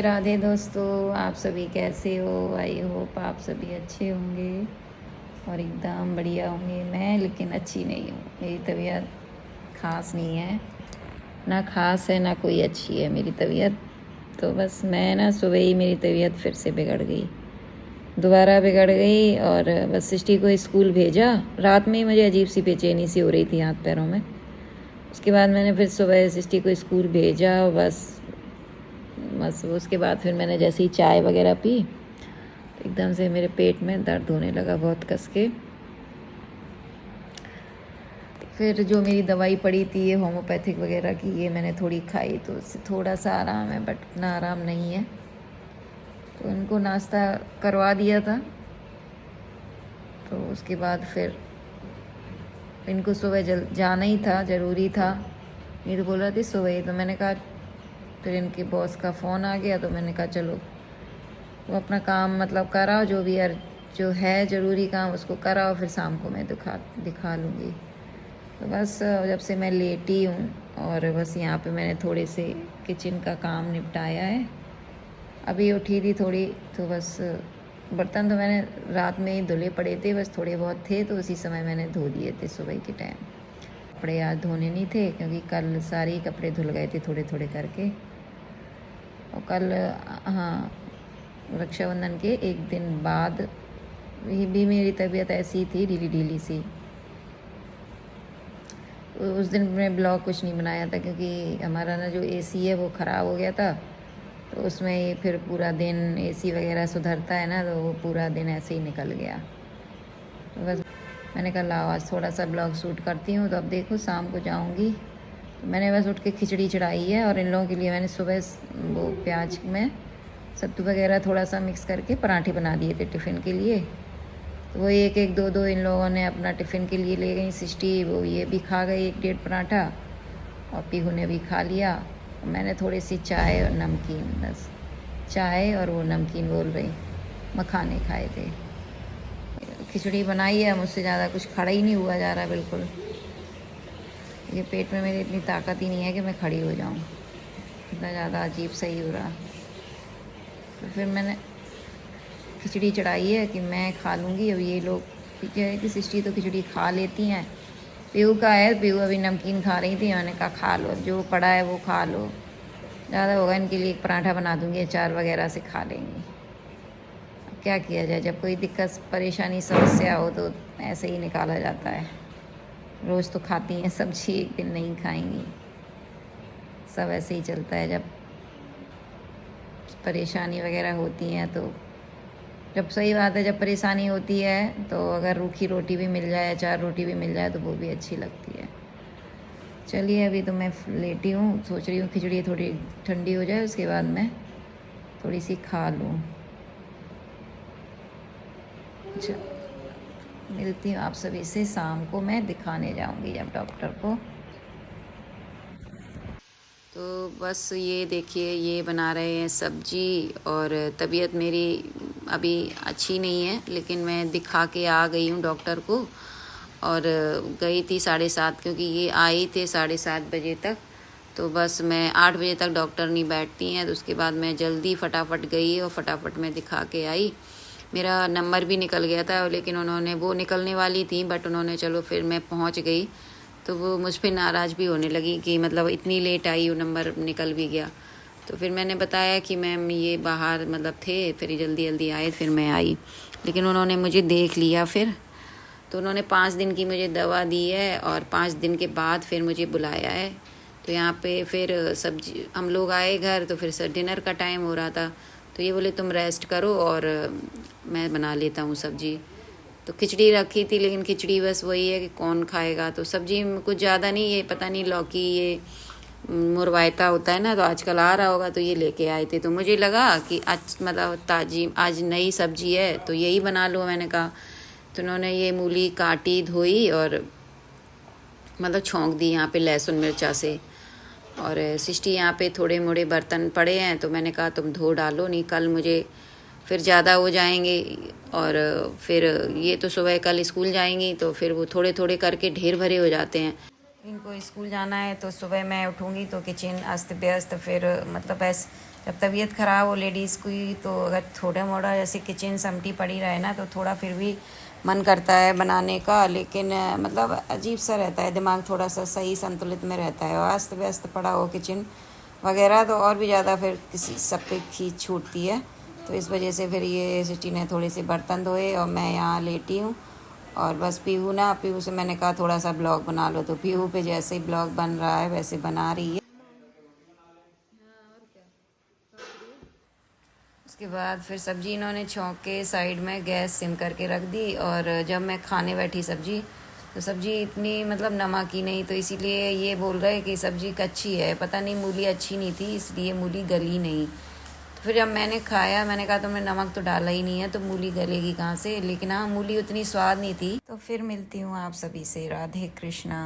राधे राधे दोस्तों, आप सभी कैसे हो। आई होप आप सभी अच्छे होंगे और एकदम बढ़िया होंगे। मैं लेकिन अच्छी नहीं हूँ, मेरी तबीयत ख़ास नहीं है, ना ख़ास है ना कोई अच्छी है मेरी तबीयत। तो बस मैं ना सुबह ही मेरी तबीयत फिर से बिगड़ गई, दोबारा बिगड़ गई। और बस सृष्टि को स्कूल भेजा। रात में ही मुझे अजीब सी बेचैनी सी हो रही थी हाथ पैरों में। उसके बाद मैंने फिर सुबह सृष्टि को स्कूल भेजा। बस बस उसके बाद फिर मैंने जैसे ही चाय वगैरह पी तो एकदम से मेरे पेट में दर्द होने लगा बहुत कस के। फिर जो मेरी दवाई पड़ी थी ये होम्योपैथिक वगैरह की, ये मैंने थोड़ी खाई तो उससे थोड़ा सा आराम है, बट उतना आराम नहीं है। तो इनको नाश्ता करवा दिया था। तो उसके बाद फिर इनको सुबह जाना ही था, ज़रूरी था। नहीं तो बोल रही थी सुबह ही, तो मैंने कहा, फिर इनके बॉस का फ़ोन आ गया तो मैंने कहा चलो वो अपना काम मतलब कराओ, जो भी यार जो है ज़रूरी काम उसको कराओ, फिर शाम को मैं दिखा लूँगी। तो बस जब से मैं लेटी हूँ और बस यहाँ पे मैंने थोड़े से किचन का काम निपटाया है। अभी उठी थी थोड़ी, तो बस बर्तन तो मैंने रात में ही धुले पड़े थे, बस थोड़े बहुत थे तो उसी समय मैंने धो दिए थे सुबह के टाइम। कपड़े आज धोने नहीं थे क्योंकि कल सारे ही कपड़े धुल गए थे थोड़े थोड़े करके। और कल हाँ, रक्षाबंधन के एक दिन बाद भी मेरी तबीयत ऐसी थी, ढीली ढीली सी। उस दिन मैं ब्लॉग कुछ नहीं बनाया था क्योंकि हमारा ना जो एसी है वो ख़राब हो गया था। तो उसमें ही फिर पूरा दिन एसी वगैरह सुधरता है ना, तो वो पूरा दिन ऐसे ही निकल गया। तो बस मैंने कहा लाओ आज थोड़ा सा ब्लॉग शूट करती हूँ। तो अब देखो शाम को जाऊँगी। तो मैंने बस उठ के खिचड़ी चढ़ाई है और इन लोगों के लिए मैंने सुबह वो प्याज में सत्तू वगैरह थोड़ा सा मिक्स करके पराठे बना दिए थे टिफ़िन के लिए। तो वो एक एक दो दो इन लोगों ने अपना टिफ़िन के लिए ले गई। सृष्टि वो ये भी खा गई 1-1.5 पराठा, और पीहू ने भी खा लिया। मैंने थोड़ी सी चाय और नमकीन, बस चाय और वो नमकीन बोल रही मखाने खाए थे। खिचड़ी बनाई है, मुझसे ज़्यादा कुछ खड़ा ही नहीं हुआ जा रहा बिल्कुल। ये पेट में मेरी इतनी ताकत ही नहीं है कि मैं खड़ी हो जाऊँ, इतना ज़्यादा अजीब सही हो रहा। तो फिर मैंने खिचड़ी चढ़ाई है कि मैं खा लूँगी। अब ये लोग क्या है कि सृष्टि तो खिचड़ी खा लेती हैं। पीहू का है, पीहू अभी नमकीन खा रही थी, मैंने कहा खा लो, जो पड़ा है वो खा लो, ज़्यादा होगा इनके लिए एक पराठा बना दूँगी, अचार वगैरह से खा लेंगी। अब क्या किया जाए, जब कोई दिक्कत परेशानी समस्या हो तो ऐसे ही निकाला जाता है। रोज़ तो खाती हैं सब्जी, एक दिन नहीं खाएंगी, सब ऐसे ही चलता है। जब परेशानी वगैरह होती हैं तो जब सही बात है, जब परेशानी होती है तो अगर रूखी रोटी भी मिल जाए, अचार रोटी भी मिल जाए तो वो भी अच्छी लगती है। चलिए अभी तो मैं लेटी हूँ, सोच रही हूँ खिचड़ी थोड़ी ठंडी हो जाए उसके बाद मैं थोड़ी सी खा लूँ। अच्छा, मिलती हूँ आप सभी से शाम को, मैं दिखाने जाऊँगी जब डॉक्टर को। तो बस ये देखिए, ये बना रहे हैं सब्जी। और तबीयत मेरी अभी अच्छी नहीं है, लेकिन मैं दिखा के आ गई हूँ डॉक्टर को। और गई थी 7:30, क्योंकि ये आए थे 7:30 बजे तक। तो बस मैं 8 बजे तक डॉक्टर नहीं बैठती हैं, तो उसके बाद मैं जल्दी फटाफट गई और फटाफट मैं दिखा के आई। मेरा नंबर भी निकल गया था, लेकिन उन्होंने वो निकलने वाली थी, बट उन्होंने चलो फिर मैं पहुंच गई। तो वो मुझ पर नाराज़ भी होने लगी कि मतलब इतनी लेट आई, वो नंबर निकल भी गया। तो फिर मैंने बताया कि मैम ये बाहर मतलब थे, फिर जल्दी जल्दी आए, फिर मैं आई। लेकिन उन्होंने मुझे देख लिया फिर। तो उन्होंने 5 दिन की मुझे दवा दी है और 5 दिन के बाद फिर मुझे बुलाया है। तो यहाँ पे फिर सब्जी, हम लोग आए घर, तो फिर डिनर का टाइम हो रहा था। तो ये बोले तुम रेस्ट करो और मैं बना लेता हूँ सब्जी। तो खिचड़ी रखी थी, लेकिन खिचड़ी बस वही है कि कौन खाएगा। तो सब्जी कुछ ज़्यादा नहीं, ये पता नहीं लौकी, ये मुरवायता होता है ना, तो आजकल आ रहा होगा, तो ये लेके आए थे। तो मुझे लगा कि आज मतलब ताजी आज नई सब्जी है तो यही बना लो, मैंने कहा। तो उन्होंने ये मूली काटी, धोई और मतलब छौंक दी यहाँ पे लहसुन मिर्चा से। और सृष्टि यहाँ पे थोड़े मोड़े बर्तन पड़े हैं, तो मैंने कहा तुम धो डालो, नहीं कल मुझे फिर ज़्यादा हो जाएंगे। और फिर ये तो सुबह कल स्कूल जाएंगी, तो फिर वो थोड़े थोड़े करके ढेर भरे हो जाते हैं। इनको स्कूल जाना है तो सुबह मैं उठूँगी तो किचन अस्त व्यस्त, फिर मतलब ऐसे जब तबीयत ख़राब हो लेडीज़ की तो अगर थोड़ा मोड़ा जैसे किचन समटी पड़ी रहे ना तो थोड़ा फिर भी मन करता है बनाने का, लेकिन मतलब अजीब सा रहता है, दिमाग थोड़ा सा सही संतुलित में रहता है। और अस्त व्यस्त पड़ा हो किचन वगैरह तो और भी ज़्यादा फिर किसी सब पे खींच छूटती है। तो इस वजह से फिर ये सिटी ने थोड़े से बर्तन धोए और मैं यहाँ लेटी हूँ। और बस पीहू से मैंने कहा थोड़ा सा ब्लॉग बना लो, तो पीहू पे जैसे ही ब्लॉग बन रहा है वैसे बना रही है। उसके बाद फिर सब्जी इन्होंने छौंक के साइड में गैस सिम करके रख दी, और जब मैं खाने बैठी सब्जी तो सब्जी इतनी मतलब नमक ही नहीं, तो इसीलिए ये बोल रहे कि सब्जी कच्ची है, पता नहीं मूली अच्छी नहीं थी इसलिए मूली गली नहीं। तो फिर जब मैंने खाया मैंने कहा तुमने नमक तो डाला ही नहीं है तो मूली गलेगी कहाँ से, लेकिन हाँ मूली उतनी स्वाद नहीं थी। तो फिर मिलती हूँ आप सभी से, राधे कृष्णा।